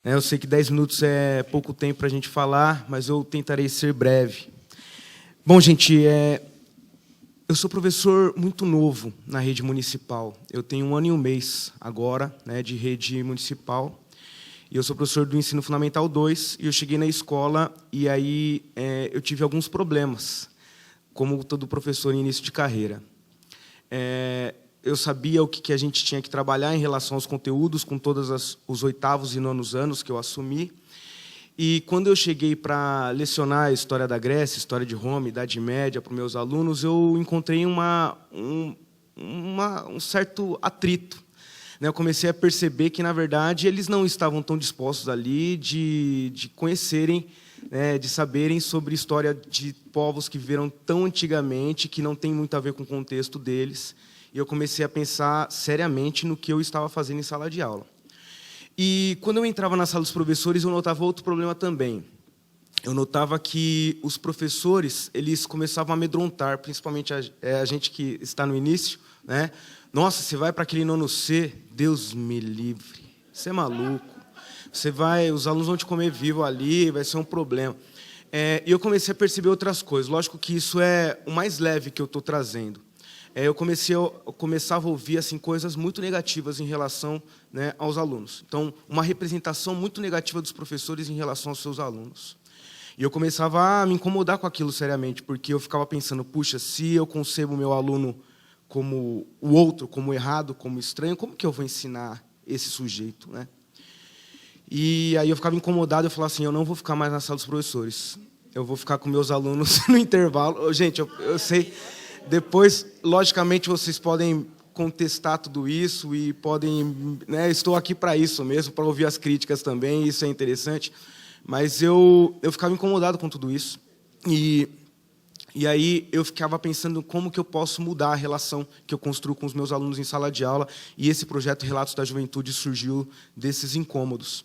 Eu sei que 10 minutos é pouco tempo para a gente falar, mas eu tentarei ser breve. Bom, gente, eu sou professor muito novo na rede municipal. Eu tenho 1 ano e 1 mês agora, de rede municipal. E eu sou professor do Ensino Fundamental 2, e eu cheguei na escola e aí eu tive alguns problemas, como todo professor em início de carreira. Eu sabia o que a gente tinha que trabalhar em relação aos conteúdos, com todos os 8º e 9º anos que eu assumi. E quando eu cheguei para lecionar a história da Grécia, história de Roma, Idade Média, para os meus alunos, eu encontrei um certo atrito. Eu comecei a perceber que, na verdade, eles não estavam tão dispostos ali de conhecerem, de saberem sobre história de povos que viveram tão antigamente, que não tem muito a ver com o contexto deles. E eu comecei a pensar seriamente no que eu estava fazendo em sala de aula. E, quando eu entrava na sala dos professores, eu notava outro problema também. Eu notava que os professores eles começavam a amedrontar, principalmente a gente que está no início. Nossa, você vai para aquele 9º C, Deus me livre, você é maluco. Os alunos vão te comer vivo ali, vai ser um problema. E eu comecei a perceber outras coisas. Lógico que isso é o mais leve que eu estou trazendo. Eu começava a ouvir assim, coisas muito negativas em relação aos alunos. Então, uma representação muito negativa dos professores em relação aos seus alunos. E eu começava a me incomodar com aquilo seriamente, porque eu ficava pensando, puxa, se eu concebo o meu aluno como o outro, como errado, como estranho, como que eu vou ensinar esse sujeito? E aí eu ficava incomodado, eu falava assim, eu não vou ficar mais na sala dos professores, eu vou ficar com meus alunos no intervalo. Gente, eu sei... Depois, logicamente, vocês podem contestar tudo isso e podem... estou aqui para isso mesmo, para ouvir as críticas também, isso é interessante. Mas eu ficava incomodado com tudo isso. E aí eu ficava pensando como que eu posso mudar a relação que eu construo com os meus alunos em sala de aula. E esse projeto Relatos da Juventude surgiu desses incômodos.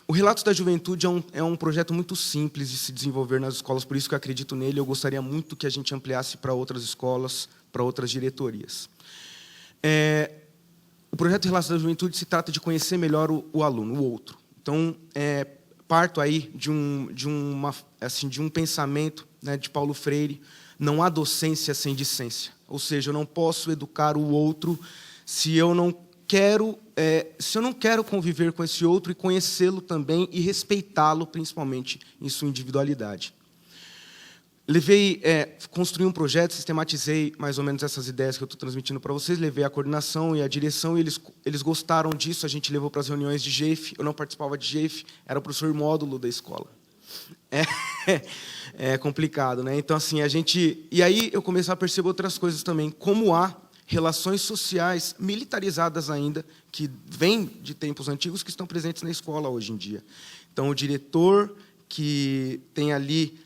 O Relatos da Juventude é um projeto muito simples de se desenvolver nas escolas, por isso que eu acredito nele. Eu gostaria muito que a gente ampliasse para outras escolas, para outras diretorias. O projeto Relatos da Juventude se trata de conhecer melhor o aluno, o outro. Então, parto aí de um pensamento de Paulo Freire: não há docência sem discência. Ou seja, eu não posso educar o outro se eu não quero conviver com esse outro e conhecê-lo também e respeitá-lo, principalmente em sua individualidade. Construí um projeto, sistematizei mais ou menos essas ideias que eu estou transmitindo para vocês, levei a coordenação e a direção, e eles gostaram disso, a gente levou para as reuniões de GEIF. Eu não participava de GEIF, era o professor módulo da escola. É complicado, Então, assim, E aí eu comecei a perceber outras coisas também, como há relações sociais militarizadas ainda, que vêm de tempos antigos, que estão presentes na escola hoje em dia. Então, o diretor, que tem ali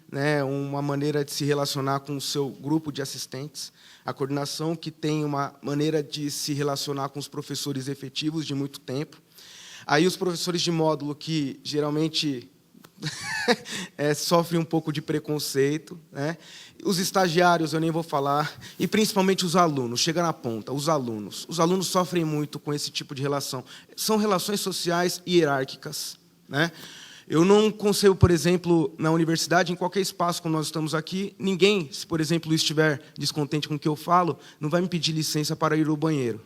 uma maneira de se relacionar com o seu grupo de assistentes, a coordenação, que tem uma maneira de se relacionar com os professores efetivos de muito tempo, aí os professores de módulo, que geralmente sofrem um pouco de preconceito, Os estagiários, eu nem vou falar, e principalmente os alunos, chega na ponta, os alunos. Os alunos sofrem muito com esse tipo de relação. São relações sociais hierárquicas. Eu não concebo, por exemplo, na universidade, em qualquer espaço como nós estamos aqui, ninguém, se, por exemplo, estiver descontente com o que eu falo, não vai me pedir licença para ir ao banheiro.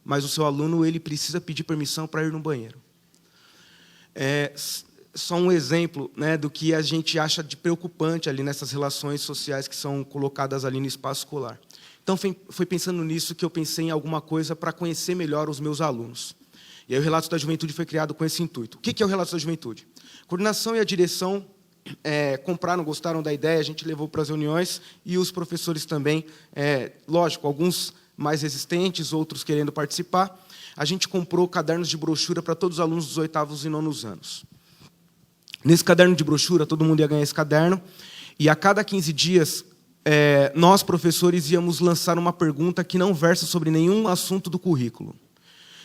Mas o seu aluno, ele precisa pedir permissão para ir no banheiro. Só um exemplo do que a gente acha de preocupante ali nessas relações sociais que são colocadas ali no espaço escolar. Então, foi pensando nisso que eu pensei em alguma coisa para conhecer melhor os meus alunos. E aí o Relatos da Juventude foi criado com esse intuito. O que é o Relatos da Juventude? A coordenação e a direção gostaram da ideia, a gente levou para as reuniões, e os professores também, lógico, alguns mais resistentes, outros querendo participar. A gente comprou cadernos de brochura para todos os alunos dos 8º e 9º anos. Nesse caderno de brochura, todo mundo ia ganhar esse caderno, e a cada 15 dias, nós, professores, íamos lançar uma pergunta que não versa sobre nenhum assunto do currículo.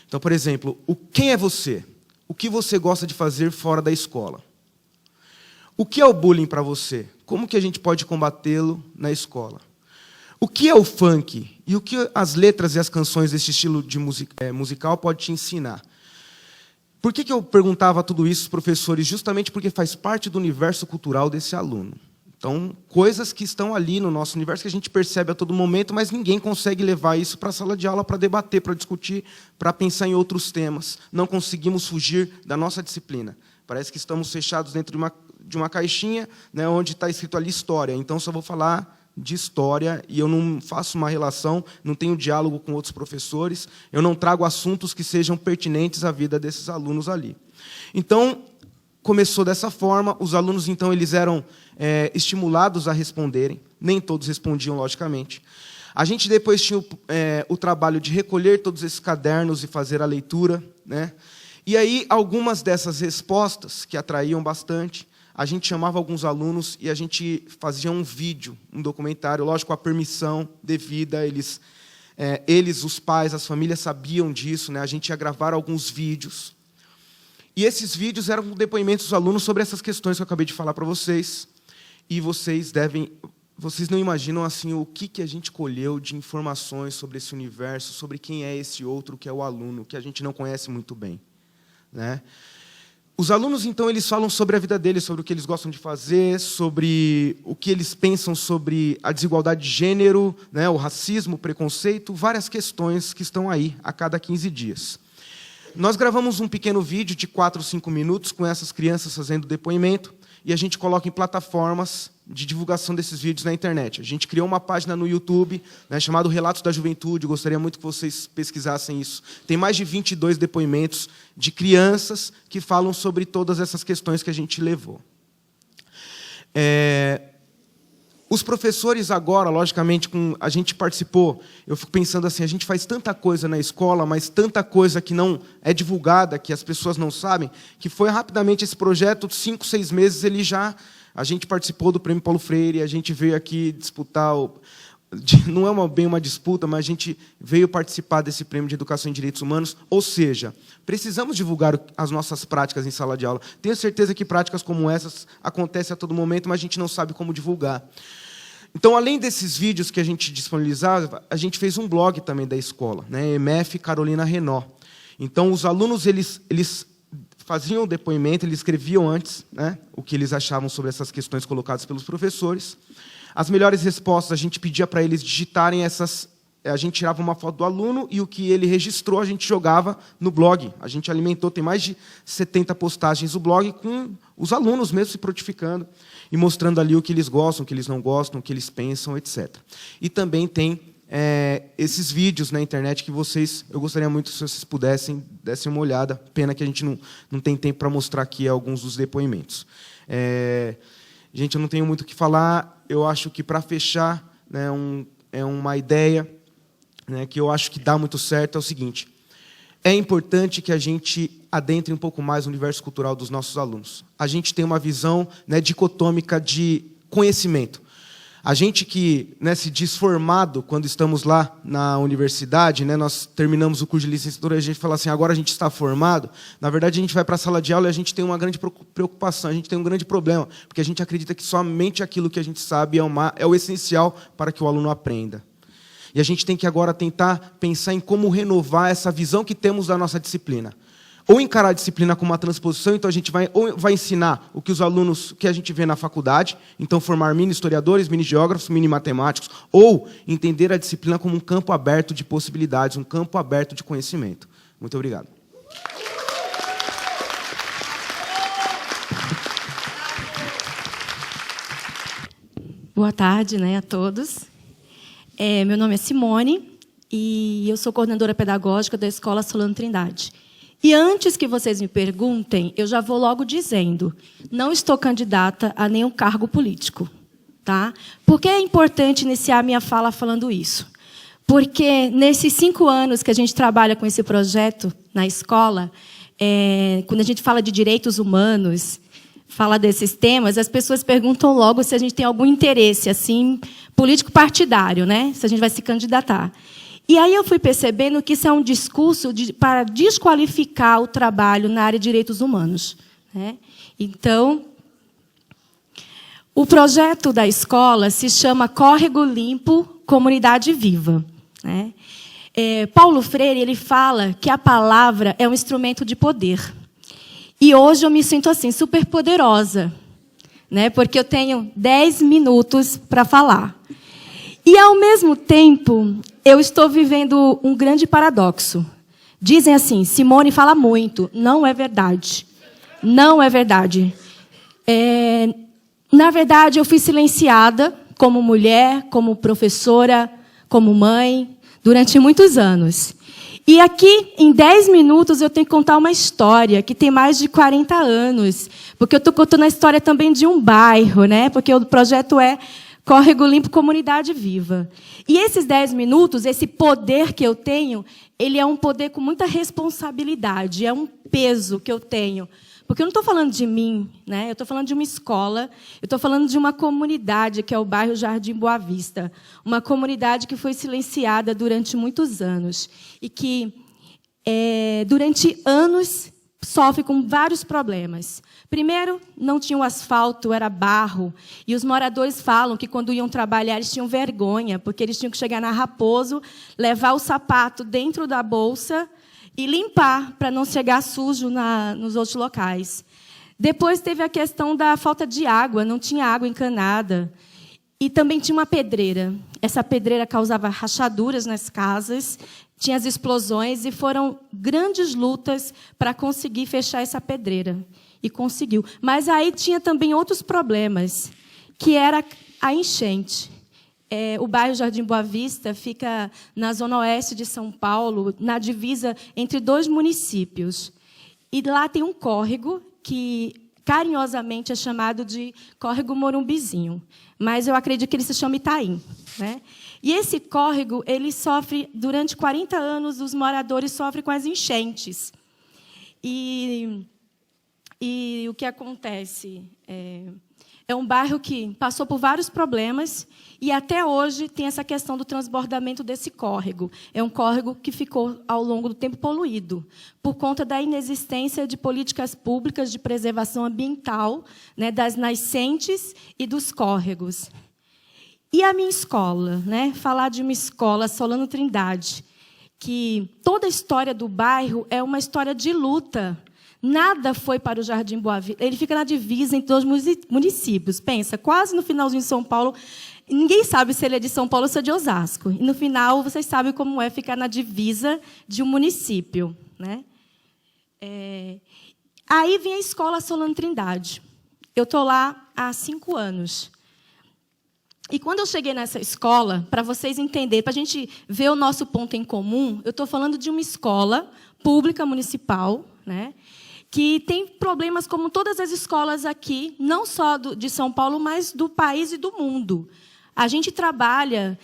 Então, por exemplo, quem é você? O que você gosta de fazer fora da escola? O que é o bullying para você? Como que a gente pode combatê-lo na escola? O que é o funk? E o que as letras e as canções desse estilo de musical podem te ensinar? Por que eu perguntava tudo isso aos professores? Justamente porque faz parte do universo cultural desse aluno. Então, coisas que estão ali no nosso universo que a gente percebe a todo momento, mas ninguém consegue levar isso para a sala de aula para debater, para discutir, para pensar em outros temas. Não conseguimos fugir da nossa disciplina. Parece que estamos fechados dentro de uma caixinha, né, onde está escrito ali história. Então, só vou falar de história e eu não faço uma relação, não tenho diálogo com outros professores, eu não trago assuntos que sejam pertinentes à vida desses alunos ali. Então, começou dessa forma, os alunos, então, eles eram estimulados a responderem, nem todos respondiam, logicamente. A gente depois tinha o trabalho de recolher todos esses cadernos e fazer a leitura, né? E aí, algumas dessas respostas, que atraíam bastante, a gente chamava alguns alunos e a gente fazia um vídeo, um documentário, lógico, a permissão devida, eles, os pais, as famílias sabiam disso, né? A gente ia gravar alguns vídeos. E esses vídeos eram depoimentos dos alunos sobre essas questões que eu acabei de falar para vocês. E vocês não imaginam assim o que a gente colheu de informações sobre esse universo, sobre quem é esse outro que é o aluno, que a gente não conhece muito bem, né? Os alunos, então, eles falam sobre a vida deles, sobre o que eles gostam de fazer, sobre o que eles pensam sobre a desigualdade de gênero, né, o racismo, o preconceito, várias questões que estão aí a cada 15 dias. Nós gravamos um pequeno vídeo de 4 ou 5 minutos com essas crianças fazendo depoimento e a gente coloca em plataformas de divulgação desses vídeos na internet. A gente criou uma página no YouTube, né, chamada Relatos da Juventude. Gostaria muito que vocês pesquisassem isso. Tem mais de 22 depoimentos de crianças que falam sobre todas essas questões que a gente levou. Os professores agora, logicamente, a gente participou, eu fico pensando assim, a gente faz tanta coisa na escola, mas tanta coisa que não é divulgada, que as pessoas não sabem, que foi rapidamente esse projeto, 5, 6 meses, a gente participou do Prêmio Paulo Freire, a gente veio aqui disputar, não é bem uma disputa, mas a gente veio participar desse Prêmio de Educação em Direitos Humanos, ou seja, precisamos divulgar as nossas práticas em sala de aula. Tenho certeza que práticas como essas acontecem a todo momento, mas a gente não sabe como divulgar. Então, além desses vídeos que a gente disponibilizava, a gente fez um blog também da escola, né, MF Carolina Renó. Então, os alunos eles faziam o depoimento, eles escreviam antes, né, o que eles achavam sobre essas questões colocadas pelos professores. As melhores respostas, a gente pedia para eles digitarem essas... A gente tirava uma foto do aluno e o que ele registrou a gente jogava no blog. A gente alimentou, tem mais de 70 postagens do blog com os alunos mesmo se prontificando e mostrando ali o que eles gostam, o que eles não gostam, o que eles pensam, etc. E também tem esses vídeos na internet que eu gostaria muito se vocês pudessem, dessem uma olhada. Pena que a gente não tem tempo para mostrar aqui alguns dos depoimentos. Gente, eu não tenho muito o que falar. Eu acho que, para fechar, né, uma ideia, né, que eu acho que dá muito certo, é o seguinte: é importante que a gente adentre um pouco mais no universo cultural dos nossos alunos. A gente tem uma visão, né, dicotômica de conhecimento. A gente que, né, se diz formado quando estamos lá na universidade, né, nós terminamos o curso de licenciatura e a gente fala assim, agora a gente está formado. Na verdade, a gente vai para a sala de aula e a gente tem uma grande preocupação, a gente tem um grande problema, porque a gente acredita que somente aquilo que a gente sabe é o essencial para que o aluno aprenda. E a gente tem que agora tentar pensar em como renovar essa visão que temos da nossa disciplina. Ou encarar a disciplina como uma transposição, então a gente vai ensinar o que os alunos, que a gente vê na faculdade, então formar mini historiadores, mini geógrafos, mini matemáticos, ou entender a disciplina como um campo aberto de possibilidades, um campo aberto de conhecimento. Muito obrigado. Boa tarde, né, a todos. Meu nome é Simone e eu sou coordenadora pedagógica da Escola Solano Trindade. E antes que vocês me perguntem, eu já vou logo dizendo, não estou candidata a nenhum cargo político. Tá? Por que é importante iniciar minha fala falando isso? Porque nesses 5 anos que a gente trabalha com esse projeto na escola, quando a gente fala de direitos humanos, fala desses temas, as pessoas perguntam logo se a gente tem algum interesse assim, político partidário, né? Se a gente vai se candidatar. E aí eu fui percebendo que isso é um discurso para desqualificar o trabalho na área de direitos humanos, né? Então, o projeto da escola se chama Córrego Limpo, Comunidade Viva, né? Paulo Freire ele fala que a palavra é um instrumento de poder. E hoje eu me sinto assim, super poderosa, né? Porque eu tenho 10 minutos para falar. E, ao mesmo tempo, eu estou vivendo um grande paradoxo. Dizem assim, Simone fala muito. Não é verdade. Não é verdade. Na verdade, eu fui silenciada como mulher, como professora, como mãe, durante muitos anos. E aqui, em 10 minutos, eu tenho que contar uma história que tem mais de 40 anos. Porque eu estou contando a história também de um bairro, né? Porque o projeto é Córrego Limpo Comunidade Viva. E esses 10 minutos, esse poder que eu tenho, ele é um poder com muita responsabilidade, é um peso que eu tenho. Porque eu não estou falando de mim, né? Eu estou falando de uma escola, eu estou falando de uma comunidade, que é o bairro Jardim Boa Vista. Uma comunidade que foi silenciada durante muitos anos. E que, durante anos, sofre com vários problemas. Primeiro, não tinha o asfalto, era barro. E os moradores falam que, quando iam trabalhar, eles tinham vergonha, porque eles tinham que chegar na Raposo, levar o sapato dentro da bolsa e limpar, para não chegar sujo nos outros locais. Depois teve a questão da falta de água, não tinha água encanada. E também tinha uma pedreira. Essa pedreira causava rachaduras nas casas, tinha as explosões, e foram grandes lutas para conseguir fechar essa pedreira. E conseguiu. Mas aí tinha também outros problemas, que era a enchente. O bairro Jardim Boa Vista fica na zona oeste de São Paulo, na divisa entre 2 municípios. E lá tem um córrego que, carinhosamente, é chamado de Córrego Morumbizinho. Mas eu acredito que ele se chama Itaim, né? E esse córrego, ele sofre, durante 40 anos, os moradores sofrem com as enchentes. E o que acontece? É um bairro que passou por vários problemas e, até hoje, tem essa questão do transbordamento desse córrego. É um córrego que ficou, ao longo do tempo, poluído, por conta da inexistência de políticas públicas de preservação ambiental, né, das nascentes e dos córregos. E a minha escola, né? Falar de uma escola, Solano Trindade, que toda a história do bairro é uma história de luta. Nada foi para o Jardim Boa Vista. Ele fica na divisa entre 2 municípios. Pensa, quase no finalzinho de São Paulo. Ninguém sabe se ele é de São Paulo ou se é de Osasco. E, no final, vocês sabem como é ficar na divisa de um município, né? Aí vem a escola Solano Trindade. Eu estou lá há 5 anos. E, quando eu cheguei nessa escola, para vocês entenderem, para a gente ver o nosso ponto em comum, eu estou falando de uma escola pública municipal, né, que tem problemas como todas as escolas aqui, não só de São Paulo, mas do país e do mundo. A gente trabalha...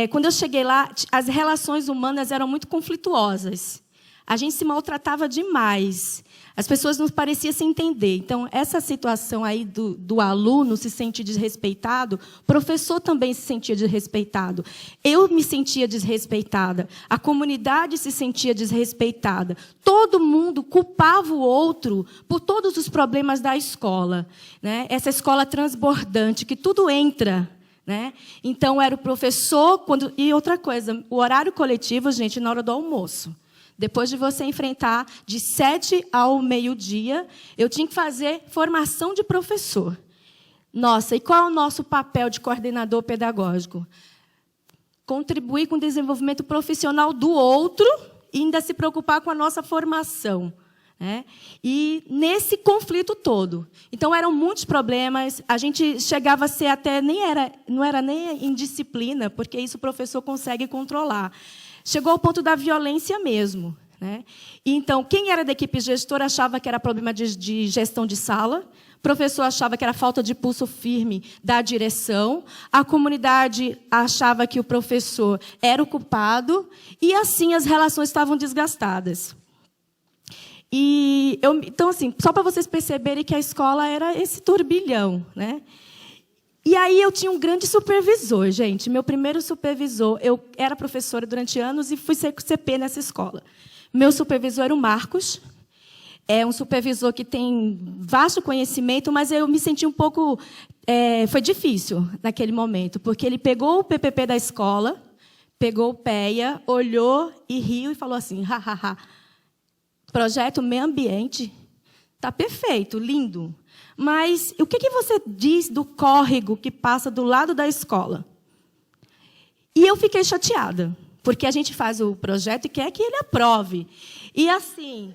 quando eu cheguei lá, as relações humanas eram muito conflituosas. A gente se maltratava demais. As pessoas não pareciam se entender. Então, essa situação aí do aluno se sentir desrespeitado, o professor também se sentia desrespeitado. Eu me sentia desrespeitada. A comunidade se sentia desrespeitada. Todo mundo culpava o outro por todos os problemas da escola, né? Essa escola transbordante, que tudo entra, né? Então, era o professor... E outra coisa, o horário coletivo, gente, na hora do almoço. Depois de você enfrentar de 7 ao meio-dia, eu tinha que fazer formação de professor. Nossa, e qual é o nosso papel de coordenador pedagógico? Contribuir com o desenvolvimento profissional do outro e ainda se preocupar com a nossa formação, né? E nesse conflito todo. Então, eram muitos problemas. A gente chegava a ser até... não era nem indisciplina, porque isso o professor consegue controlar. Chegou ao ponto da violência mesmo, né? E, então, quem era da equipe gestora achava que era problema de gestão de sala, o professor achava que era falta de pulso firme da direção, a comunidade achava que o professor era o culpado, e, assim, as relações estavam desgastadas. Então, assim, só para vocês perceberem que a escola era esse turbilhão, né? E aí eu tinha um grande supervisor, gente. Meu primeiro supervisor, eu era professora durante anos e fui CP nessa escola. Meu supervisor era o Marcos. É um supervisor que tem vasto conhecimento, mas eu me senti um pouco... foi difícil naquele momento, porque ele pegou o PPP da escola, pegou o PEA, olhou e riu e falou assim, hahaha, projeto meio ambiente... está perfeito, lindo. Mas o que você diz do córrego que passa do lado da escola? E eu fiquei chateada, porque a gente faz o projeto e quer que ele aprove. E assim,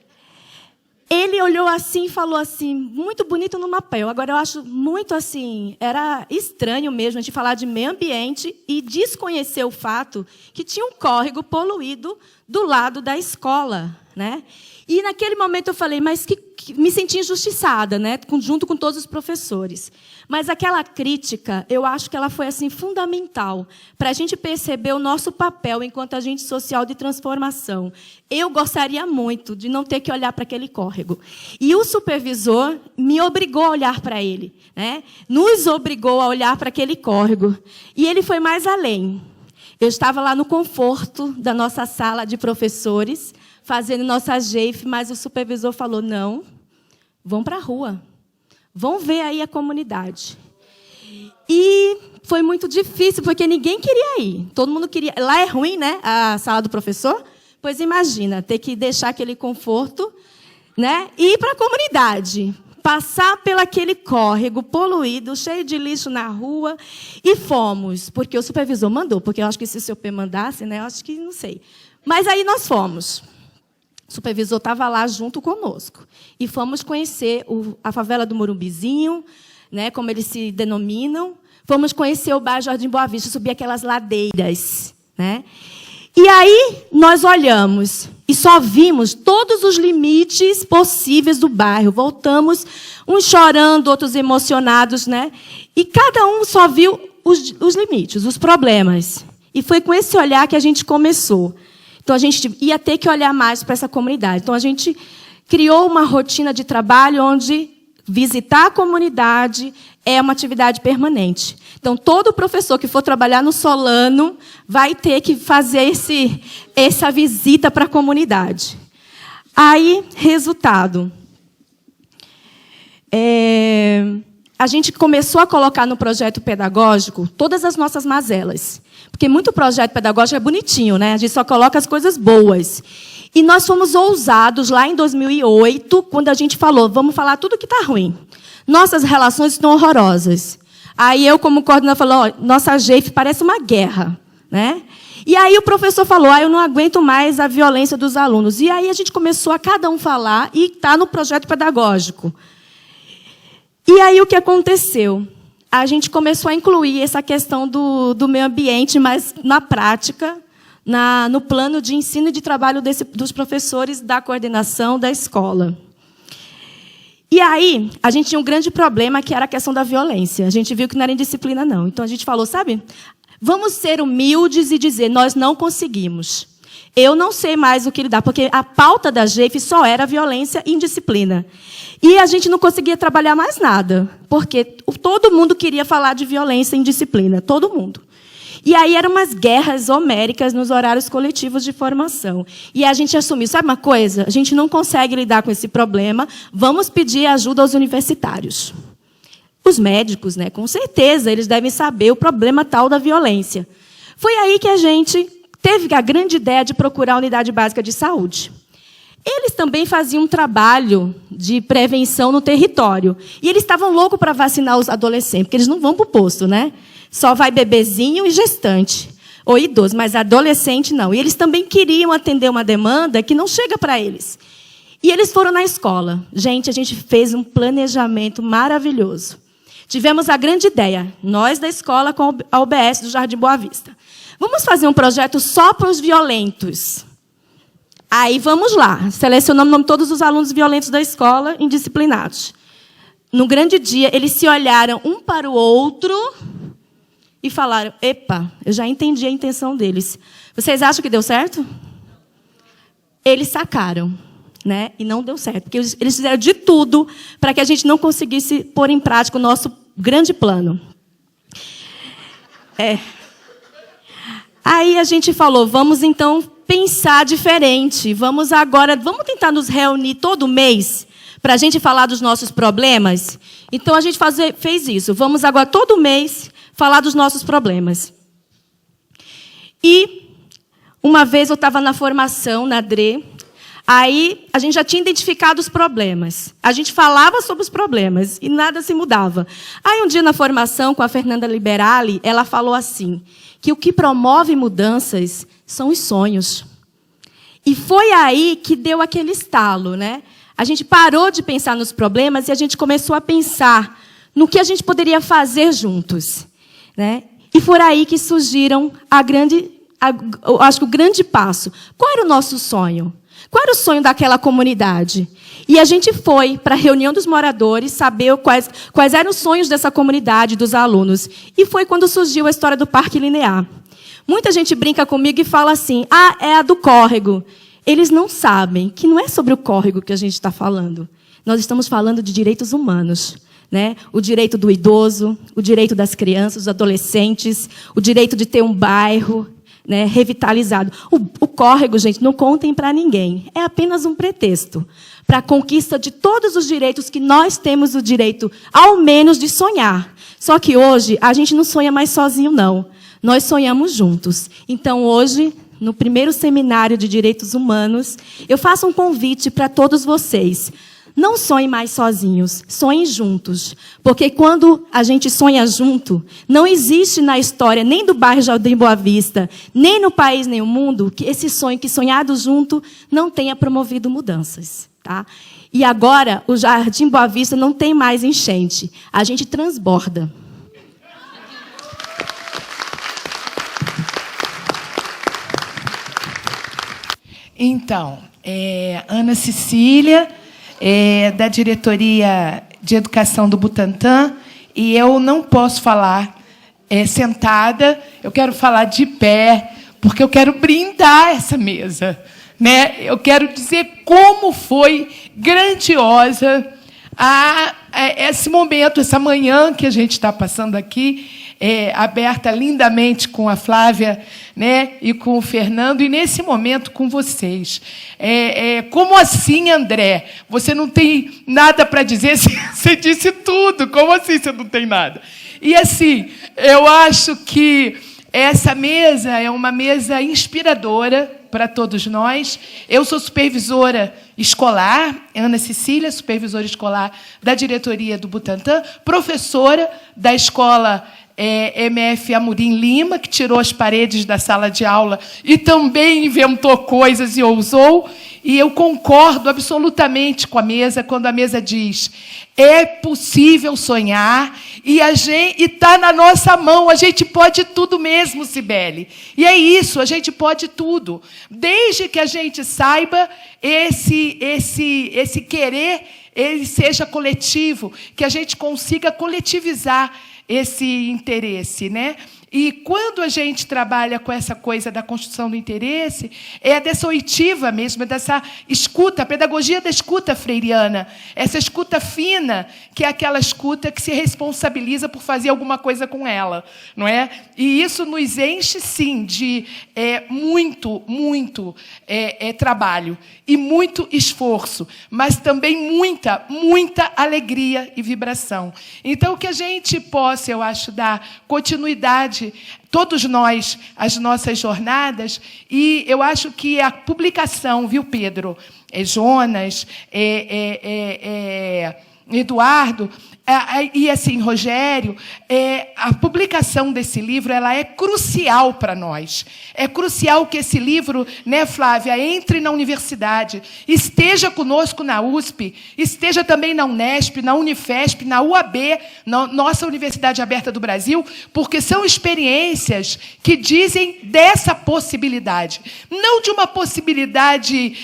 ele olhou assim e falou assim, muito bonito no papel. Agora, eu acho muito assim, era estranho mesmo a gente falar de meio ambiente e desconhecer o fato que tinha um córrego poluído do lado da escola, né? E, naquele momento, eu falei, mas me senti injustiçada, né? Junto com todos os professores. Mas aquela crítica, eu acho que ela foi assim, fundamental para a gente perceber o nosso papel enquanto agente social de transformação. Eu gostaria muito de não ter que olhar para aquele córrego. E o supervisor me obrigou a olhar para ele, né? Nos obrigou a olhar para aquele córrego. E ele foi mais além. Eu estava lá no conforto da nossa sala de professores, fazendo nossa GEIF, mas o supervisor falou, não, vão para a rua, vão ver aí a comunidade. E foi muito difícil, porque ninguém queria ir. Todo mundo queria. Lá é ruim, né, a sala do professor? Pois imagina, ter que deixar aquele conforto, né, e ir para a comunidade. Passar pelaquele córrego poluído, cheio de lixo na rua, e fomos, porque o supervisor mandou, porque eu acho que se o seu P mandasse, né, eu acho que não sei. Mas aí nós fomos. O supervisor estava lá junto conosco. E fomos conhecer a favela do Morumbizinho, né, como eles se denominam. Fomos conhecer o bairro Jardim Boa Vista, subir aquelas ladeiras, né? E aí nós olhamos e só vimos todos os limites possíveis do bairro. Voltamos, uns chorando, outros emocionados, né? E cada um só viu os limites, os problemas. E foi com esse olhar que a gente começou. Então, a gente ia ter que olhar mais para essa comunidade. Então, a gente criou uma rotina de trabalho onde visitar a comunidade é uma atividade permanente. Então, todo professor que for trabalhar no Solano vai ter que fazer essa visita para a comunidade. Aí, resultado. A gente começou a colocar no projeto pedagógico todas as nossas mazelas. Porque muito projeto pedagógico é bonitinho, né? A gente só coloca as coisas boas. E nós fomos ousados lá em 2008, quando a gente falou, vamos falar tudo que está ruim. Nossas relações estão horrorosas. Aí eu, como coordenadora, falei, nossa GEIF parece uma guerra, né? E aí o professor falou, eu não aguento mais a violência dos alunos. E aí a gente começou a cada um falar e está no projeto pedagógico. E aí o que aconteceu? A gente começou a incluir essa questão do meio ambiente, mas na prática, no plano de ensino e de trabalho dos professores da coordenação da escola. E aí, a gente tinha um grande problema, que era a questão da violência. A gente viu que não era indisciplina, não. Então, a gente falou, sabe, vamos ser humildes e dizer, nós não conseguimos. Eu não sei mais o que lidar, porque a pauta da GEIF só era violência e indisciplina. E a gente não conseguia trabalhar mais nada, porque todo mundo queria falar de violência e indisciplina, todo mundo. E aí eram umas guerras homéricas nos horários coletivos de formação. E a gente assumiu, sabe uma coisa? A gente não consegue lidar com esse problema, vamos pedir ajuda aos universitários. Os médicos, né, com certeza, eles devem saber o problema tal da violência. Foi aí que a gente teve a grande ideia de procurar a unidade básica de saúde. Eles também faziam um trabalho de prevenção no território. E eles estavam loucos para vacinar os adolescentes, porque eles não vão para o posto, né? Só vai bebezinho e gestante, ou idoso, mas adolescente não. E eles também queriam atender uma demanda que não chega para eles. E eles foram na escola. Gente, a gente fez um planejamento maravilhoso. Tivemos a grande ideia, nós da escola com a UBS do Jardim Boa Vista. Vamos fazer um projeto só para os violentos. Aí, vamos lá. Selecionamos o nome de todos os alunos violentos da escola, indisciplinados. No grande dia, eles se olharam um para o outro e falaram, epa, eu já entendi a intenção deles. Vocês acham que deu certo? Eles sacaram, né? E não deu certo, porque eles fizeram de tudo para que a gente não conseguisse pôr em prática o nosso grande plano. Aí a gente falou, vamos então pensar diferente. Vamos tentar nos reunir todo mês para a gente falar dos nossos problemas. Então a gente fez isso. Vamos agora todo mês falar dos nossos problemas. E uma vez eu estava na formação na DRE, Aí, a gente já tinha identificado os problemas. A gente falava sobre os problemas e nada se mudava. Aí, um dia, na formação, com a Fernanda Liberali, ela falou assim, que o que promove mudanças são os sonhos. E foi aí que deu aquele estalo, né? A gente parou de pensar nos problemas e a gente começou a pensar no que a gente poderia fazer juntos, né? E foi aí que surgiram acho que o grande passo. Qual era o nosso sonho? Qual era o sonho daquela comunidade? E a gente foi para a reunião dos moradores saber quais eram os sonhos dessa comunidade, dos alunos. E foi quando surgiu a história do Parque Linear. Muita gente brinca comigo e fala assim, é a do córrego. Eles não sabem que não é sobre o córrego que a gente está falando. Nós estamos falando de direitos humanos, né? O direito do idoso, o direito das crianças, dos adolescentes, o direito de ter um bairro, né, revitalizado. O córrego, gente, não contem para ninguém. É apenas um pretexto para a conquista de todos os direitos que nós temos o direito, ao menos, de sonhar. Só que hoje a gente não sonha mais sozinho, não. Nós sonhamos juntos. Então, hoje, no primeiro seminário de Direitos Humanos, eu faço um convite para todos vocês. Não sonhem mais sozinhos, sonhem juntos. Porque quando a gente sonha junto, não existe na história, nem do bairro Jardim Boa Vista, nem no país, nem no mundo, que esse sonho que sonhado junto não tenha promovido mudanças. Tá? E agora, o Jardim Boa Vista não tem mais enchente. A gente transborda. Então, Ana Cecília, da Diretoria de Educação do Butantã, e eu não posso falar sentada, eu quero falar de pé, porque eu quero brindar essa mesa, né? Eu quero dizer como foi grandiosa esse momento, essa manhã que a gente está passando aqui, aberta lindamente com a Flávia, né, e com o Fernando, e nesse momento com vocês. Como assim, André? Você não tem nada para dizer? Você disse tudo. Como assim você não tem nada? E, assim, eu acho que essa mesa é uma mesa inspiradora para todos nós. Eu sou supervisora escolar, Ana Cecília, supervisora escolar da diretoria do Butantã, professora da escola MF Amorim Lima, que tirou as paredes da sala de aula e também inventou coisas e ousou. E eu concordo absolutamente com a mesa quando a mesa diz: é possível sonhar e está na nossa mão. A gente pode tudo mesmo, Cibele. E é isso, a gente pode tudo. Desde que a gente saiba esse querer, ele seja coletivo, que a gente consiga coletivizar esse interesse, né? E quando a gente trabalha com essa coisa da construção do interesse, é dessa oitiva mesmo, é dessa escuta, a pedagogia da escuta freiriana, essa escuta fina, que é aquela escuta que se responsabiliza por fazer alguma coisa com ela, não é? E isso nos enche, sim, de muito trabalho e muito esforço, mas também muita alegria e vibração. Então, que a gente possa, eu acho, dar continuidade, todos nós, as nossas jornadas, e eu acho que a publicação, viu, Pedro, Jonas, Eduardo, e assim, Rogério, a publicação desse livro, ela é crucial para nós. É crucial que esse livro, né, Flávia, entre na universidade, esteja conosco na USP, esteja também na Unesp, na Unifesp, na UAB, na nossa Universidade Aberta do Brasil, porque são experiências que dizem dessa possibilidade. Não de uma possibilidade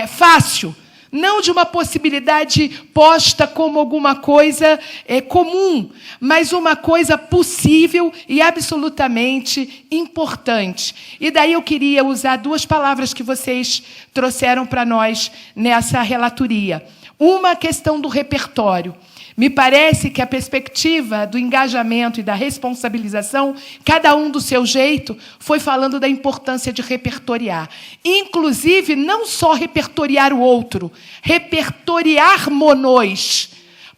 fácil, não de uma possibilidade posta como alguma coisa comum, mas uma coisa possível e absolutamente importante. E daí eu queria usar duas palavras que vocês trouxeram para nós nessa relatoria. Uma, a questão do repertório. Me parece que a perspectiva do engajamento e da responsabilização, cada um do seu jeito, foi falando da importância de repertoriar. Inclusive, não só repertoriar o outro, repertoriar monos.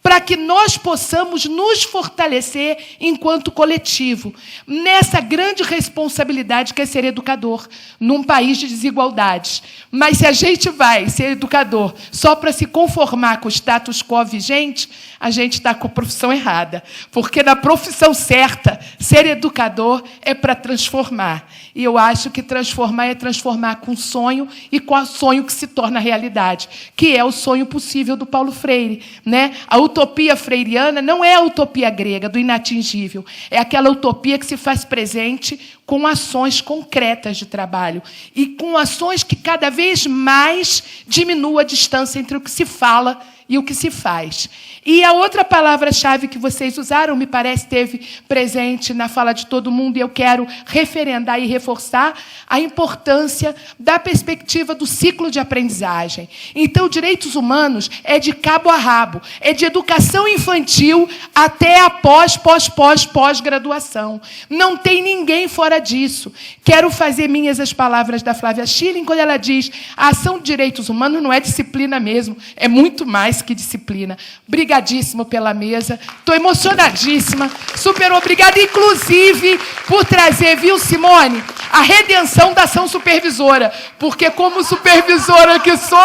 para que nós possamos nos fortalecer enquanto coletivo, nessa grande responsabilidade que é ser educador, num país de desigualdades. Mas se a gente vai ser educador só para se conformar com o status quo vigente, a gente está com a profissão errada. Porque na profissão certa, ser educador é para transformar. E eu acho que transformar é transformar com sonho e com o sonho que se torna realidade, que é o sonho possível do Paulo Freire, né? A utopia freiriana não é a utopia grega, do inatingível. É aquela utopia que se faz presente com ações concretas de trabalho e com ações que cada vez mais diminuam a distância entre o que se fala e o que se faz. E a outra palavra-chave que vocês usaram, me parece, esteve presente na fala de todo mundo, e eu quero referendar e reforçar a importância da perspectiva do ciclo de aprendizagem. Então, direitos humanos é de cabo a rabo, é de educação infantil até a pós-graduação. Não tem ninguém fora disso. Quero fazer minhas as palavras da Flávia Schilling, quando ela diz: a ação de direitos humanos não é disciplina mesmo, é muito mais que disciplina. Obrigadíssimo pela mesa, estou emocionadíssima, super obrigada, inclusive, por trazer, viu, Simone, a redenção da ação supervisora, porque como supervisora que sou,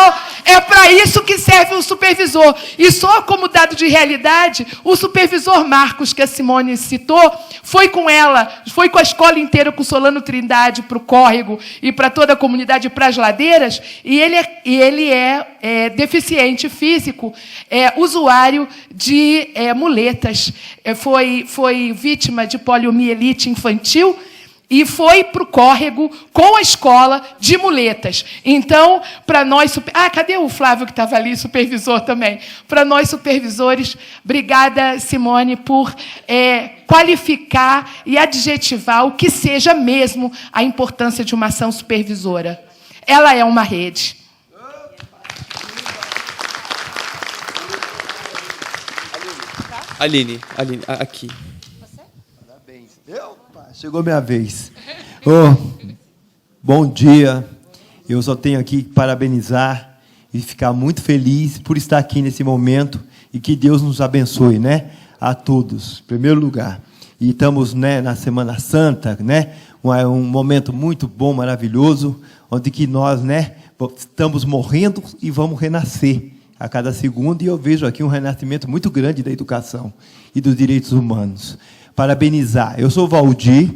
é para isso que serve o supervisor. E só como dado de realidade, o supervisor Marcos, que a Simone citou, foi com ela, foi com a escola inteira, com o Solano Trindade, para o córrego e para toda a comunidade, para as ladeiras, e ele é deficiente físico, usuário de muletas, foi vítima de poliomielite infantil e foi para o córrego com a escola de muletas. Então, para nós... cadê o Flávio, que estava ali, supervisor também? Para nós, supervisores, obrigada, Simone, por qualificar e adjetivar o que seja mesmo a importância de uma ação supervisora. Ela é uma rede. Aline, aqui. Você? Parabéns. Opa, chegou minha vez. Bom dia. Eu só tenho aqui que parabenizar e ficar muito feliz por estar aqui nesse momento e que Deus nos abençoe, né? A todos, em primeiro lugar. E estamos, né, na Semana Santa, né? Um momento muito bom, maravilhoso, onde que nós, né, estamos morrendo e vamos renascer a cada segundo, e eu vejo aqui um renascimento muito grande da educação e dos direitos humanos. Parabenizar. Eu sou Valdir,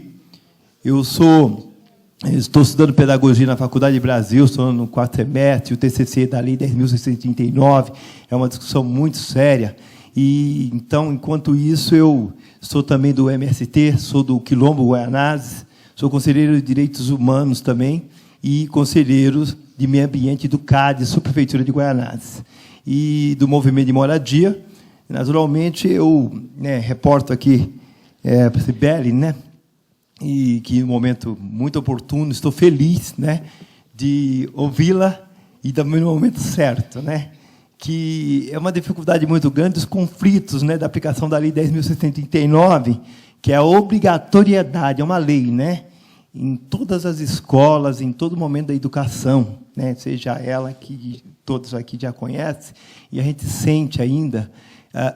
estou estudando pedagogia na Faculdade de Brasil, estou no 4º semestre, o TCC da Lei 10.639, é uma discussão muito séria. E, então, enquanto isso, eu sou também do MST, sou do Quilombo Guaianazes, sou conselheiro de Direitos Humanos também, e conselheiro de Meio Ambiente do CADE, Subprefeitura de Guaianazes, e do Movimento de Moradia. Naturalmente, eu, né, reporto aqui para a Cibele, né, e que, um momento muito oportuno, estou feliz, né, de ouvi-la, e também no momento certo, né, que é uma dificuldade muito grande os conflitos, né, da aplicação da Lei 10.639, que é a obrigatoriedade, é uma lei, né, em todas as escolas, em todo momento da educação, né, seja ela que todos aqui já conhecem, e a gente sente ainda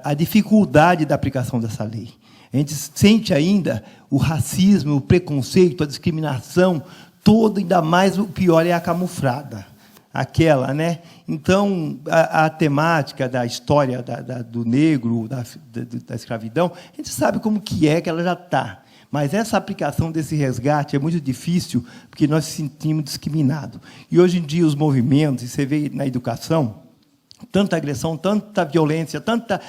a dificuldade da aplicação dessa lei. A gente sente ainda o racismo, o preconceito, a discriminação, todo, ainda mais o pior é a camuflada, aquela, né? Então, a temática da história do negro, da escravidão, a gente sabe como que ela já está. Mas essa aplicação desse resgate é muito difícil, porque nós nos sentimos discriminados. E, hoje em dia, os movimentos, e você vê na educação, tanta agressão, tanta violência, tanta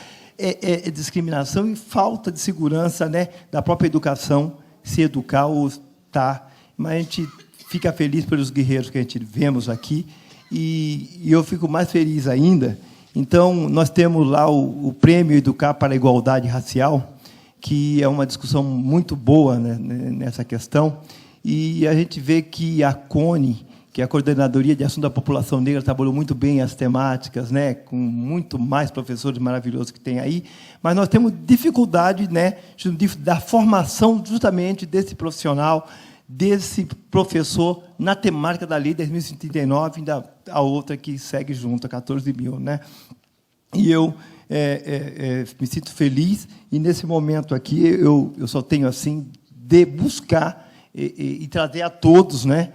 discriminação e falta de segurança, né, da própria educação, se educar ou estar. Mas a gente fica feliz pelos guerreiros que a gente vemos aqui, e eu fico mais feliz ainda. Então, nós temos lá o Prêmio Educar para a Igualdade Racial, que é uma discussão muito boa, né, nessa questão, e a gente vê que a CONE, que é a Coordenadoria de Assuntos da População Negra, trabalhou muito bem as temáticas, né, com muito mais professores maravilhosos que tem aí, mas nós temos dificuldade, né, da formação justamente desse profissional, desse professor na temática da Lei 10.139, ainda a outra que segue junto, a 14.000. Né? E eu me sinto feliz, e nesse momento aqui eu só tenho assim de buscar e trazer a todos, né,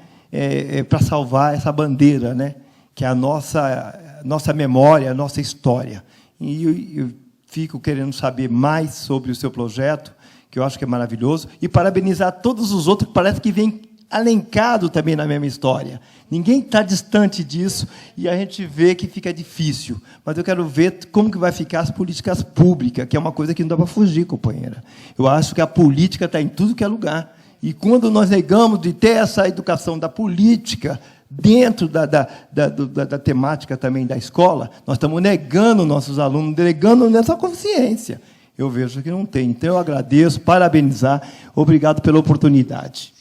para salvar essa bandeira, né, que é a nossa memória, a nossa história. E eu fico querendo saber mais sobre o seu projeto, que eu acho que é maravilhoso, e parabenizar todos os outros que parece que vêm alencado também na mesma história. Ninguém está distante disso, e a gente vê que fica difícil. Mas eu quero ver como que vai ficar as políticas públicas, que é uma coisa que não dá para fugir, companheira. Eu acho que a política está em tudo que é lugar. E quando nós negamos de ter essa educação da política dentro da temática também da escola, nós estamos negando nossos alunos, negando nessa consciência. Eu vejo que não tem. Então, eu agradeço, parabenizar, obrigado pela oportunidade.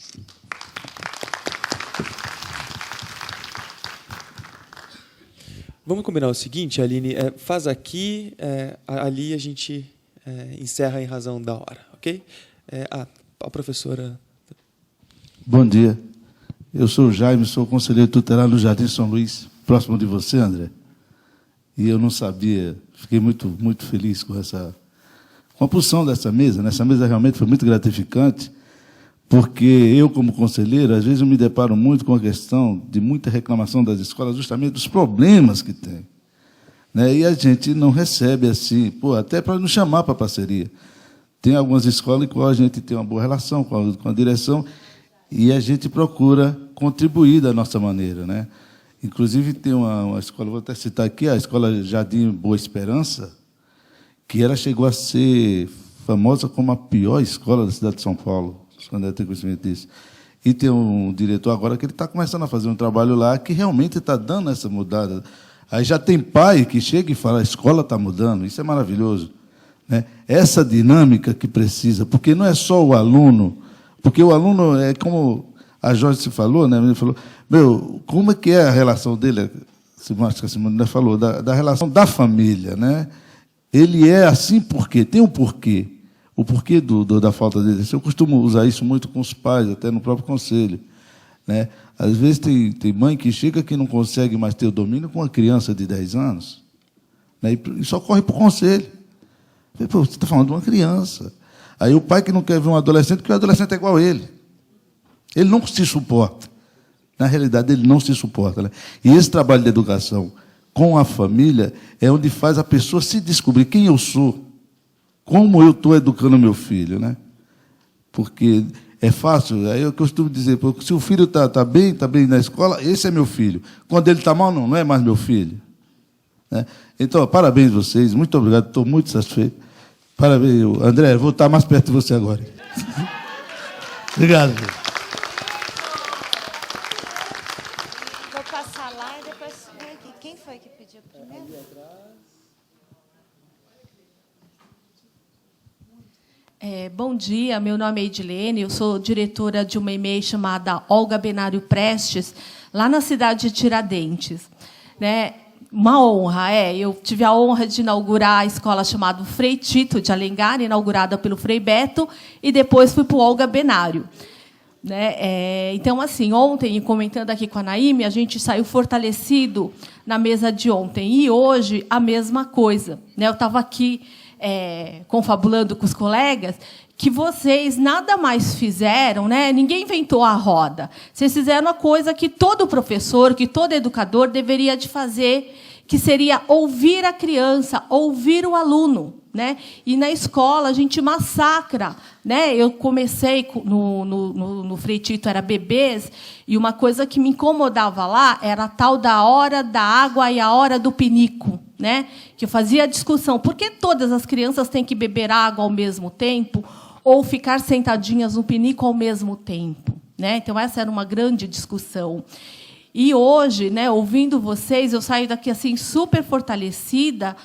Vamos combinar o seguinte, Aline, faz aqui, ali a gente encerra em razão da hora, ok? A professora... Bom dia. Eu sou o Jaime, sou conselheiro tutelar no Jardim São Luís, próximo de você, André. E eu não sabia, fiquei muito feliz com a posição dessa mesa. Essa mesa realmente foi muito gratificante, porque eu, como conselheiro, às vezes eu me deparo muito com a questão de muita reclamação das escolas, justamente dos problemas que tem. Né? E a gente não recebe assim, até para nos chamar para parceria. Tem algumas escolas em que a gente tem uma boa relação com a direção, e a gente procura contribuir da nossa maneira, né? Inclusive, tem uma escola, vou até citar aqui, a Escola Jardim Boa Esperança, que ela chegou a ser famosa como a pior escola da cidade de São Paulo, quando eu tenho conhecimento disso. E tem um diretor agora que ele está começando a fazer um trabalho lá que realmente está dando essa mudada. Aí já tem pai que chega e fala, a escola está mudando, isso é maravilhoso. Né? Essa dinâmica que precisa, porque não é só o aluno, porque o aluno, como a Joyce falou, né? Ele falou, como é que é a relação dele? Acho que a Simone falou, da relação da família, né? Ele é assim porque tem um porquê. O porquê da falta dele. Eu costumo usar isso muito com os pais, até no próprio conselho. Né? Às vezes tem mãe que chega que não consegue mais ter o domínio com uma criança de 10 anos. Né? E só corre para o conselho. Você está falando de uma criança. Aí o pai que não quer ver um adolescente, porque o adolescente é igual a ele. Ele não se suporta. Na realidade, ele não se suporta. Né? E esse trabalho de educação com a família é onde faz a pessoa se descobrir quem eu sou, como eu estou educando meu filho. Né? Porque é fácil, aí eu costumo dizer, se o filho está bem na escola, esse é meu filho. Quando ele está mal, não é mais meu filho. Né? Então, parabéns a vocês, muito obrigado, estou muito satisfeito. Parabéns, André, vou estar mais perto de você agora. Obrigado. Vou passar lá e depois vem aqui. Quem foi que pediu primeiro? Bom dia, meu nome é Edilene, eu sou diretora de uma EMEI chamada Olga Benário Prestes, lá na cidade de Tiradentes. Né? Uma honra, eu tive a honra de inaugurar a escola chamada Frei Tito de Alencar, inaugurada pelo Frei Beto, e depois fui para o Olga Benário. Né? Então, assim, ontem, comentando aqui com a Naime, a gente saiu fortalecido na mesa de ontem, e hoje a mesma coisa. Né? Eu estava aqui confabulando com os colegas, que vocês nada mais fizeram, né? Ninguém inventou a roda. Vocês fizeram a coisa que todo professor, que todo educador deveria de fazer, que seria ouvir a criança, ouvir o aluno. Né? E na escola a gente massacra. Né? Eu comecei no Frei Tito, era bebês, e uma coisa que me incomodava lá era a tal da hora da água e a hora do pinico. Né? Que eu fazia a discussão, por que todas as crianças têm que beber água ao mesmo tempo ou ficar sentadinhas no pinico ao mesmo tempo? Né? Então, essa era uma grande discussão. E hoje, né, ouvindo vocês, eu saio daqui assim super fortalecida,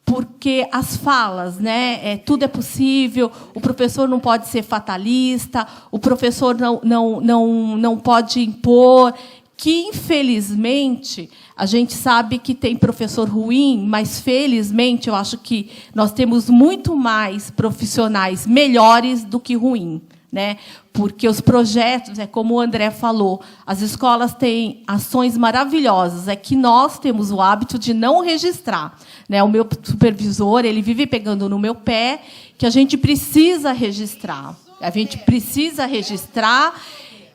porque as falas, né, tudo é possível, o professor não pode ser fatalista, o professor não pode impor, que, infelizmente, a gente sabe que tem professor ruim, mas, felizmente, eu acho que nós temos muito mais profissionais melhores do que ruim. né? Porque os projetos, como o André falou, as escolas têm ações maravilhosas, é que nós temos o hábito de não registrar, né? O meu supervisor, ele vive pegando no meu pé que a gente precisa registrar. A gente precisa registrar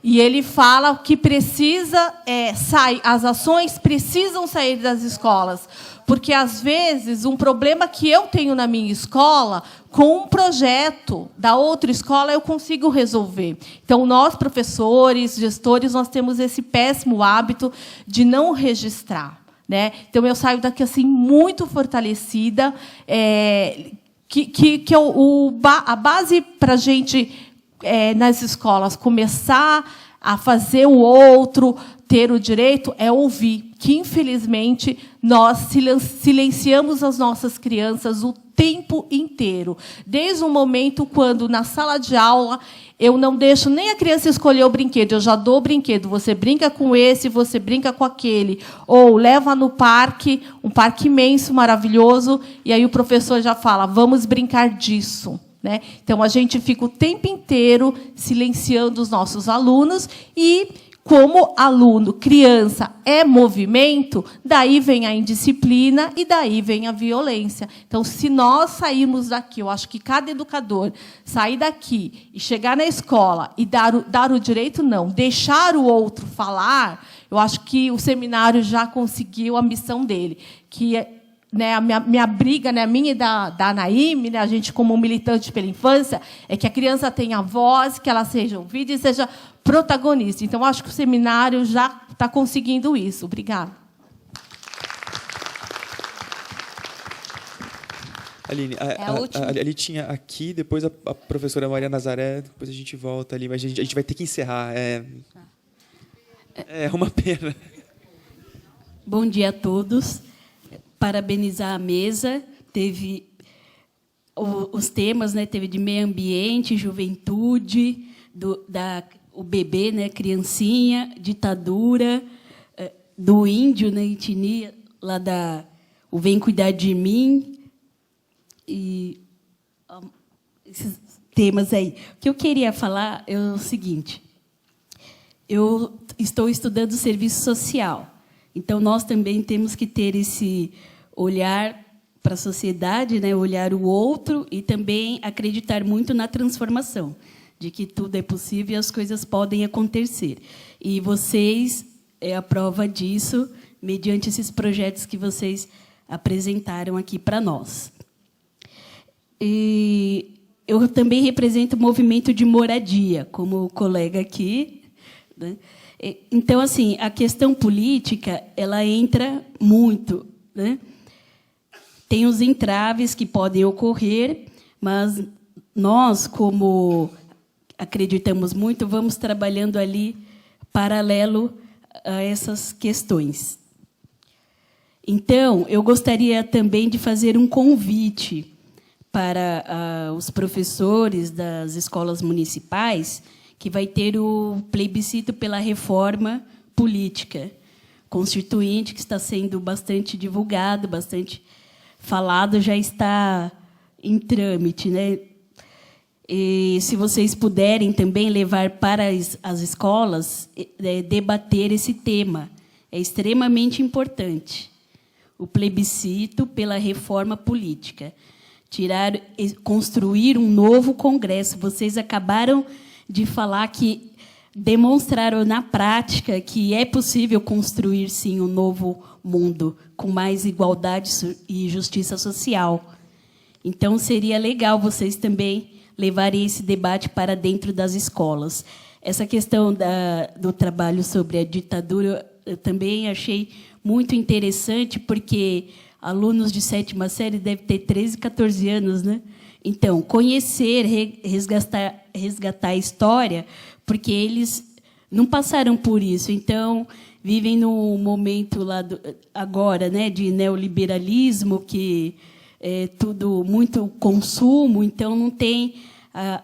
e ele fala que precisa sair, as ações precisam sair das escolas, porque às vezes um problema que eu tenho na minha escola, com um projeto da outra escola eu consigo resolver. Então nós professores, gestores, nós temos esse péssimo hábito de não registrar, né? Então eu saio daqui assim muito fortalecida, a base para a gente nas escolas começar a fazer o outro ter o direito é ouvir, que infelizmente nós silenciamos as nossas crianças o tempo inteiro, desde o momento quando na sala de aula eu não deixo nem a criança escolher o brinquedo, eu já dou o brinquedo, você brinca com esse, você brinca com aquele, ou leva no parque, um parque imenso, maravilhoso, e aí o professor já fala, vamos brincar disso. Né? Então, a gente fica o tempo inteiro silenciando os nossos alunos e, como aluno, criança é movimento, daí vem a indisciplina e daí vem a violência. Então, se nós sairmos daqui, eu acho que cada educador sair daqui e chegar na escola e dar o direito, não, deixar o outro falar, eu acho que o seminário já conseguiu a missão dele, que é, né, a minha briga, né, a minha e da Anaíme, né, a gente como militante pela infância, é que a criança tenha voz, que ela seja ouvida e seja protagonista. Então, acho que o seminário já está conseguindo isso. Obrigada. Aline, ali tinha aqui, depois a professora Maria Nazaré, depois a gente volta ali, mas a gente vai ter que encerrar. É uma pena. Bom dia a todos. Parabenizar a mesa, teve os temas, né, teve de meio ambiente, juventude, o bebê, né, criancinha, ditadura, do índio, né, etnia, lá o Vem Cuidar de Mim, e esses temas aí. O que eu queria falar é o seguinte, eu estou estudando serviço social. Então, nós também temos que ter esse olhar para a sociedade, né? Olhar o outro e também acreditar muito na transformação, de que tudo é possível e as coisas podem acontecer. E vocês é a prova disso, mediante esses projetos que vocês apresentaram aqui para nós. E eu também represento o movimento de moradia, como o colega aqui, né? Então, assim, a questão política ela entra muito, né? Tem os entraves que podem ocorrer, mas nós, como acreditamos muito, vamos trabalhando ali paralelo a essas questões. Então, eu gostaria também de fazer um convite para os professores das escolas municipais, que vai ter o plebiscito pela reforma política constituinte, que está sendo bastante divulgado, bastante falado, já está em trâmite, né? E, se vocês puderem também levar para as escolas, debater esse tema, é extremamente importante. O plebiscito pela reforma política. Construir um novo Congresso. Vocês acabaram de falar que demonstraram na prática que é possível construir, sim, um novo mundo com mais igualdade e justiça social. Então, seria legal vocês também levarem esse debate para dentro das escolas. Essa questão do trabalho sobre a ditadura, eu também achei muito interessante, porque alunos de 7ª série devem ter 13, 14 anos, né? Então, conhecer, resgatar a história, porque eles não passaram por isso. Então, vivem num momento lá agora, né, de neoliberalismo, que é tudo muito consumo, então não tem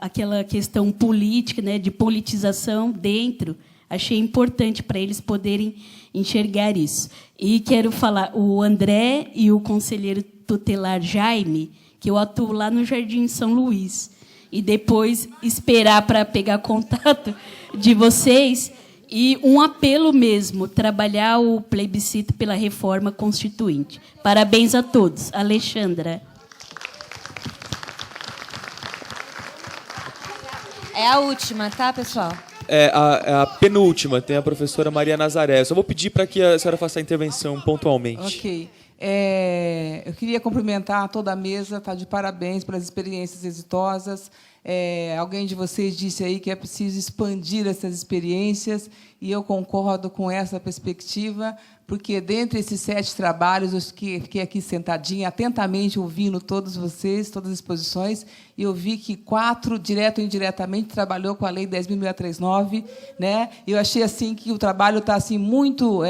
aquela questão política, né, de politização dentro. Achei importante para eles poderem enxergar isso. E quero falar, o André e o conselheiro tutelar Jaime, que eu atuo lá no Jardim São Luís. e depois esperar para pegar contato de vocês. E um apelo mesmo, trabalhar o plebiscito pela reforma constituinte. Parabéns a todos. Alexandra. É a última, tá, pessoal? É a penúltima, tem a professora Maria Nazaré. Eu só vou pedir para que a senhora faça a intervenção pontualmente. Ok. Eu queria cumprimentar toda a mesa, tá de parabéns pelas experiências exitosas. Alguém de vocês disse aí que é preciso expandir essas experiências, e eu concordo com essa perspectiva, porque, dentre esses 7 trabalhos, eu fiquei aqui sentadinha, atentamente ouvindo todos vocês, todas as exposições, e eu vi que 4, direto ou indiretamente, trabalhou com a Lei 10.639, né? Eu achei assim que o trabalho está assim, muito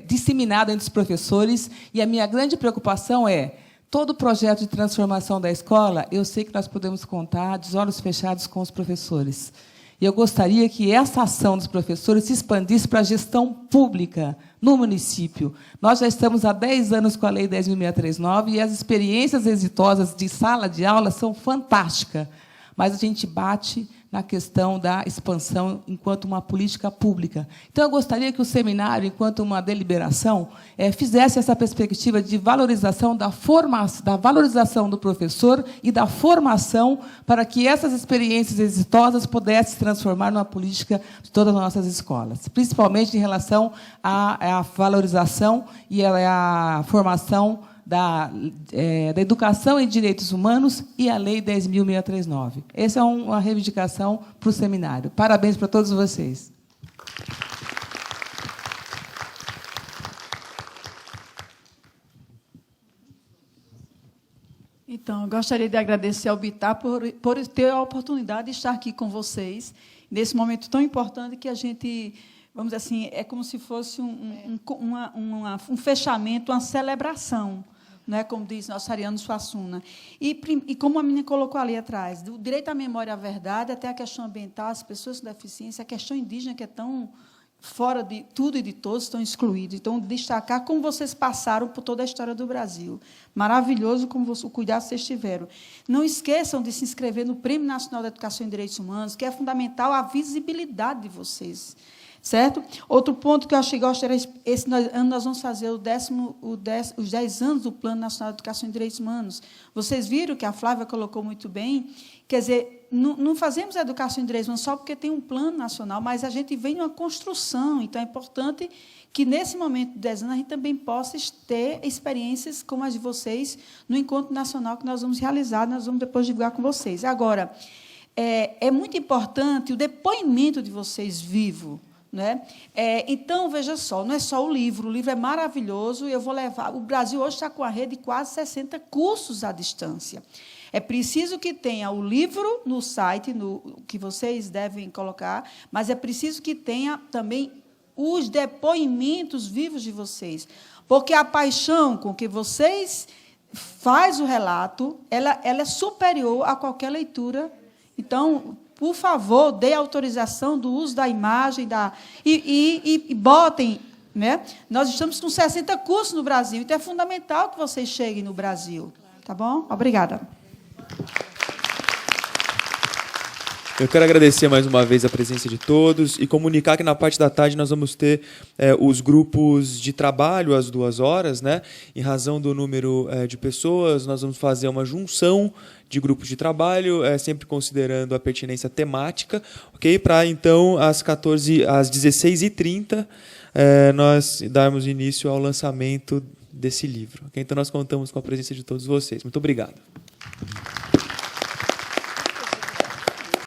disseminado entre os professores, e a minha grande preocupação é todo o projeto de transformação da escola, eu sei que nós podemos contar de olhos fechados com os professores. E eu gostaria que essa ação dos professores se expandisse para a gestão pública no município. Nós já estamos há 10 anos com a Lei 10.639 e as experiências exitosas de sala de aula são fantásticas, mas a gente bate na questão da expansão enquanto uma política pública. Então, eu gostaria que o seminário, enquanto uma deliberação, fizesse essa perspectiva de valorização da valorização do professor e da formação para que essas experiências exitosas pudessem se transformar numa política de todas as nossas escolas, principalmente em relação à valorização e à formação da Educação e Direitos Humanos e a Lei 10.639. Essa é uma reivindicação para o seminário. Parabéns para todos vocês. Então, eu gostaria de agradecer ao Bitar por ter a oportunidade de estar aqui com vocês, nesse momento tão importante que a gente, vamos dizer assim, é como se fosse um fechamento, uma celebração, né, como diz nosso Ariano Suassuna. E como a menina colocou ali atrás, do direito à memória e à verdade, até a questão ambiental, as pessoas com deficiência, a questão indígena, que é tão fora de tudo e de todos, estão excluídos. Então, destacar como vocês passaram por toda a história do Brasil. Maravilhoso como o cuidado vocês tiveram. Não esqueçam de se inscrever no Prêmio Nacional da Educação e Direitos Humanos, que é fundamental a visibilidade de vocês. Certo? Outro ponto que eu achei que gostaria, esse ano nós vamos fazer os 10 anos do Plano Nacional de Educação e Direitos Humanos. Vocês viram que a Flávia colocou muito bem, quer dizer, não fazemos a educação em direitos humanos só porque tem um plano nacional, mas a gente vem de uma construção, então é importante que, nesse momento de 10 anos, a gente também possa ter experiências como as de vocês no encontro nacional que nós vamos realizar, nós vamos depois divulgar com vocês. Agora, é muito importante o depoimento de vocês vivo, né? Então, veja só, não é só o livro é maravilhoso, eu vou levar... O Brasil hoje está com a rede de quase 60 cursos à distância. É preciso que tenha o livro no site, que vocês devem colocar, mas é preciso que tenha também os depoimentos vivos de vocês, porque a paixão com que vocês fazem o relato, ela é superior a qualquer leitura. Então, por favor, dê autorização do uso da imagem, e botem, né? Nós estamos com 60 cursos no Brasil, então é fundamental que vocês cheguem no Brasil. Tá bom? Obrigada. Eu quero agradecer mais uma vez a presença de todos e comunicar que na parte da tarde nós vamos ter os grupos de trabalho às 2 horas, né? Em razão do número de pessoas, nós vamos fazer uma junção de grupos de trabalho, sempre considerando a pertinência temática, ok? Para então às 16h30 nós darmos início ao lançamento desse livro. Okay? Então nós contamos com a presença de todos vocês. Muito obrigado.